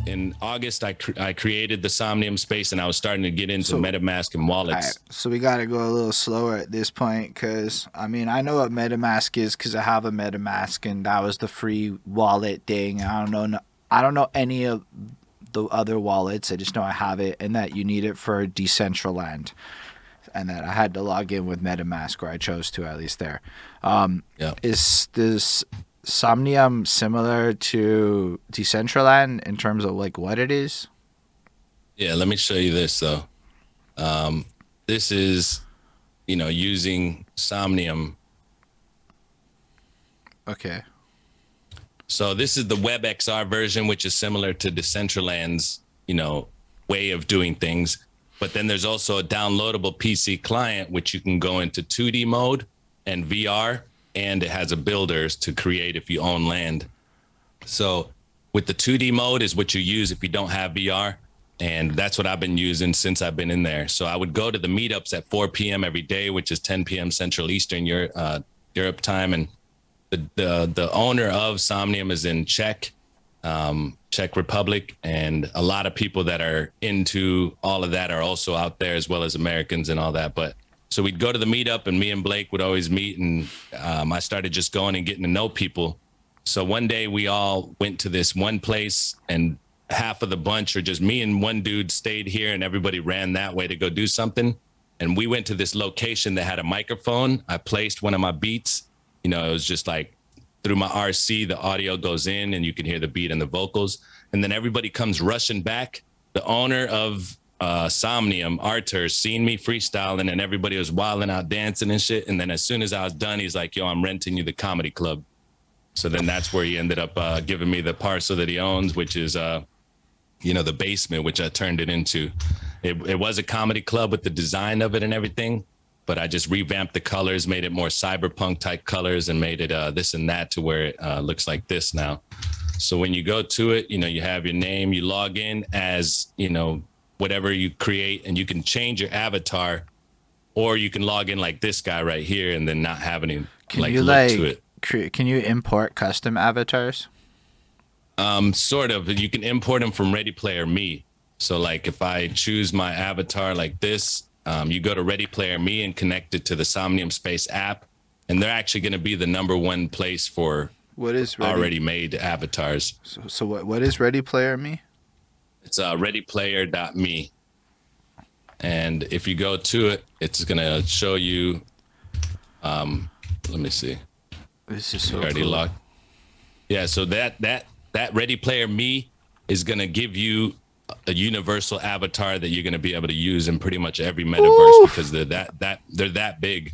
In August, I created the Somnium space, and I was starting to get into MetaMask and wallets. So we got to go a little slower at this point because, I mean, I know what MetaMask is because I have a MetaMask and that was the free wallet thing. I don't know any of the other wallets. I just know I have it and that you need it for Decentraland and that I had to log in with MetaMask, or I chose to, at least there. Yeah. Is this Somnium similar to Decentraland in terms of like what it is? Yeah, let me show you this though. This is, using Somnium. Okay. So this is the WebXR version, which is similar to Decentraland's, way of doing things. But then there's also a downloadable PC client, which you can go into 2D mode and VR, and it has a builders to create if you own land. So with the 2D mode is what you use if you don't have VR. And that's what I've been using since I've been in there. So I would go to the meetups at 4 p.m. every day, which is 10 p.m. Central Eastern Europe time. And the owner of Somnium is in Czech Republic, and a lot of people that are into all of that are also out there, as well as Americans and all that. But so we'd go to the meetup, and me and Blake would always meet, and I started just going and getting to know people. So one day we all went to this one place, and half of the bunch, or just me and one dude, stayed here, and everybody ran that way to go do something. And we went to this location that had a microphone. I placed one of my beats. It was just like through my RC, the audio goes in and you can hear the beat and the vocals. And then everybody comes rushing back. The owner of Somnium, Arthur, seen me freestyling, and everybody was wilding out dancing and shit. And then as soon as I was done, he's like, yo, I'm renting you the comedy club. So then that's where he ended up giving me the parcel that he owns, which is, the basement, which I turned it into. It was a comedy club with the design of it and everything, but I just revamped the colors, made it more cyberpunk type colors, and made it this and that to where it looks like this now. So when you go to it, you have your name, you log in as, whatever you create, and you can change your avatar, or you can log in like this guy right here and then not have any look to it. Can you import custom avatars? Sort of. You can import them from Ready Player Me. So like if I choose my avatar like this, you go to Ready Player Me and connect it to the Somnium Space app, and they're actually going to be the #1 place for what is already made avatars. So what is Ready Player Me? It's readyplayer.me. And if you go to it, it's going to show you, let me see. This is so already cool. Locked. Yeah, so that Ready Player Me is going to give you a universal avatar that you're going to be able to use in pretty much every metaverse. Oof. Because they're that big.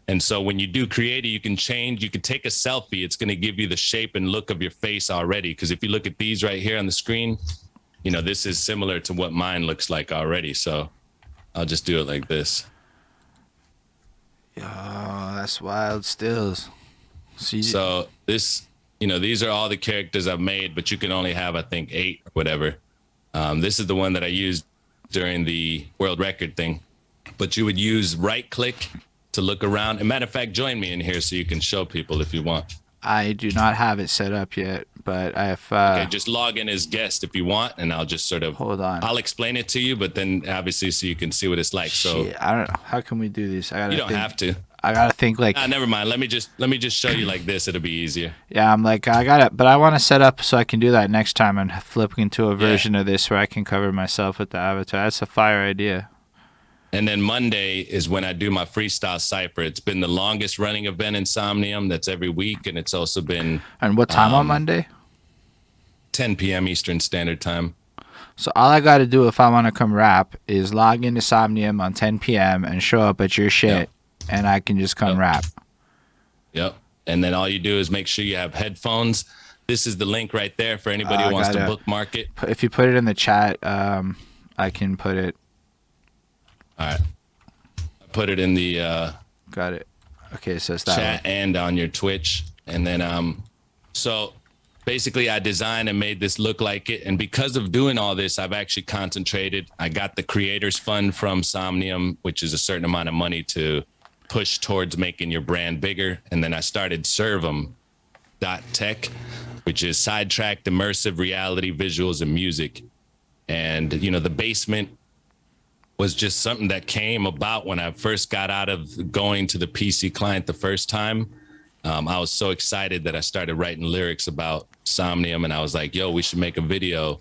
And so when you do create it, you can take a selfie. It's going to give you the shape and look of your face already. Because if you look at these right here on the screen, this is similar to what mine looks like already. So I'll just do it like this. Oh, that's wild stills. So this, these are all the characters I've made, but you can only have, I think, 8 or whatever. This is the one that I used during the world record thing. But you would use right click to look around. As a matter of fact, join me in here so you can show people if you want. I do not have it set up yet, but I have. Okay, just log in as guest if you want, and I'll just sort of hold on. I'll explain it to you, but then obviously so you can see what it's like. Shit, I don't know. How can we do this? You don't have to. I gotta think like. Never mind. Let me just show you like this. It'll be easier. Yeah, I'm like I got it, but I want to set up so I can do that next time and flip into a version of this where I can cover myself with the avatar. That's a fire idea. And then Monday is when I do my freestyle cipher. It's been the longest running event in Somnium. That's every week, and it's also been. And what time on Monday? 10 p.m. Eastern Standard Time. So all I got to do if I want to come rap is log into Somnium on 10 p.m. and show up at your shit, and I can just come rap. Yep. And then all you do is make sure you have headphones. This is the link right there for anybody who wants to bookmark it. If you put it in the chat, I can put it. All right. I put it in the got it. Okay, so it's that chat and on your Twitch. And then so basically I designed and made this look like it. And because of doing all this, I've actually concentrated. I got the creators fund from Somnium, which is a certain amount of money to push towards making your brand bigger. And then I started Servum.tech, which is sidetracked immersive reality visuals and music. And, you know, the basement was just something that came about when I first got out of going to the PC client the first time. I was so excited that I started writing lyrics about Somnium, and I was like, yo, we should make a video.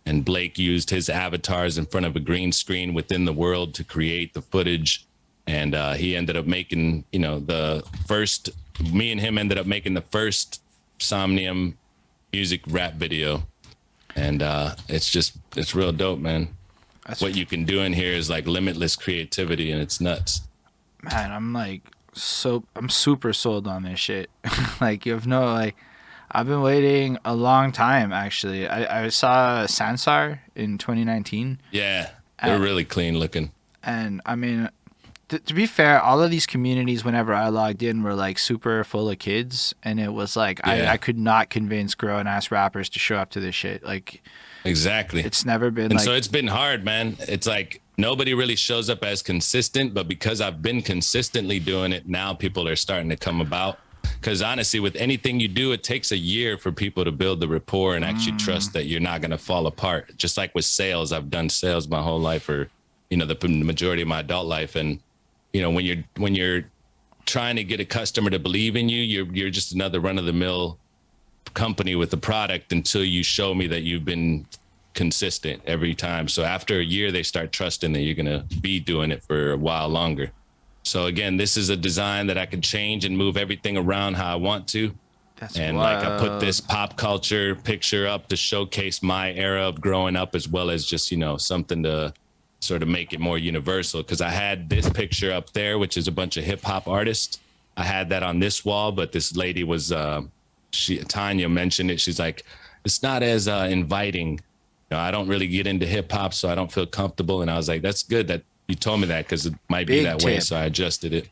And Blake used his avatars in front of a green screen within the world to create the footage. And he ended up making, you know, me and him ended up making the first Somnium music rap video. And it's real dope, man. What you can do in here is like limitless creativity, and it's nuts. Man, I'm super sold on this shit. Like, you have no, like, I've been waiting a long time, actually. I saw Sansar in 2019. Yeah, they're really clean looking. And I mean, to be fair, all of these communities, whenever I logged in, were like super full of kids, and it was like I could not convince grown ass rappers to show up to this shit. Like, exactly, it's never been. And so it's been hard, man. It's like nobody really shows up as consistent, but because I've been consistently doing it, now people are starting to come about. Because honestly, with anything you do, it takes a year for people to build the rapport and actually trust that you're not going to fall apart. Just like with sales, I've done sales my whole life, or, you know, the majority of my adult life. And, you know, when you're trying to get a customer to believe in you, you're just another run of the mill company with a product until you show me that you've been consistent every time. So after a year, they start trusting that you're going to be doing it for a while longer. So again, this is a design that I can change and move everything around how I want to. And like I put this pop culture picture up to showcase my era of growing up, as well as just, you know, something to sort of make it more universal. Because I had this picture up there, which is a bunch of hip hop artists. I had that on this wall, but this lady was, Tanya mentioned it. She's like, it's not as inviting. You know, I don't really get into hip hop, so I don't feel comfortable. And I was like, that's good that you told me that, because it might be that way. So I adjusted it.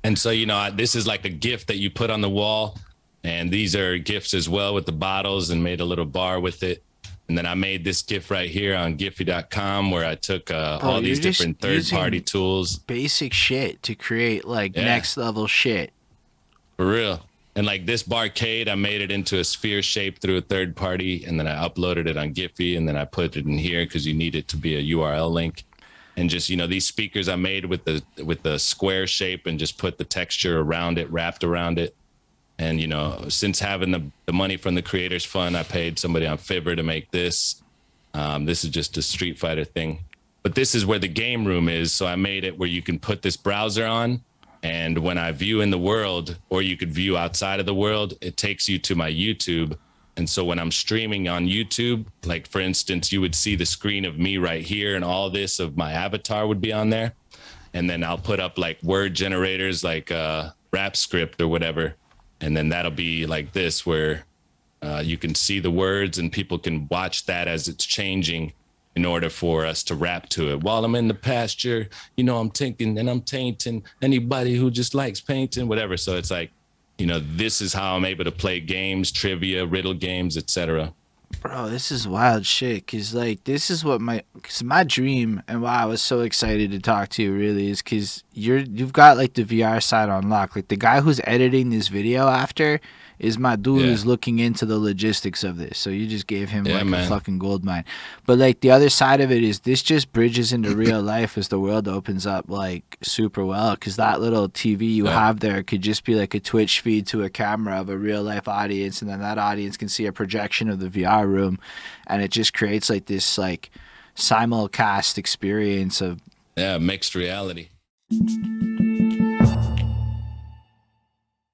And so, you know, this is like a gift that you put on the wall. And these are gifts as well with the bottles, and made a little bar with it. And then I made this gift right here on Giphy.com, where I took all these different third-party tools. Basic shit to create like next level shit. For real. And like this barcade, I made it into a sphere shape through a third party. And then I uploaded it on Giphy, and then I put it in here because you need it to be a URL link. And just, you know, these speakers I made with the square shape, and just put the texture around it, wrapped around it. And, you know, since having the money from the Creators Fund, I paid somebody on Fiverr to make this. This is just a Street Fighter thing. But this is where the game room is. So I made it where you can put this browser on, and when I view in the world, or you could view outside of the world, it takes you to my YouTube. And so when I'm streaming on YouTube, like for instance, you would see the screen of me right here, and all this of my avatar would be on there. And then I'll put up like word generators, like rap script or whatever. And then that'll be like this, where you can see the words, and people can watch that as it's changing in order for us to rap to it. While I'm in the pasture, you know, I'm thinking and I'm tainting anybody who just likes painting, whatever. So it's like, you know, this is how I'm able to play games, trivia, riddle games, etc. Bro, this is wild shit. Cause like this is what my dream, and why I was so excited to talk to you really, is cause you've got like the VR side on lock. Like the guy who's editing this video after is my dude who's looking into the logistics of this. So you just gave him like a fucking gold mine. But like the other side of it is this just bridges into real life as the world opens up like super well. Cause that little TV you have there could just be like a Twitch feed to a camera of a real life audience, and then that audience can see a projection of the VR room, and it just creates like this like simulcast experience of mixed reality.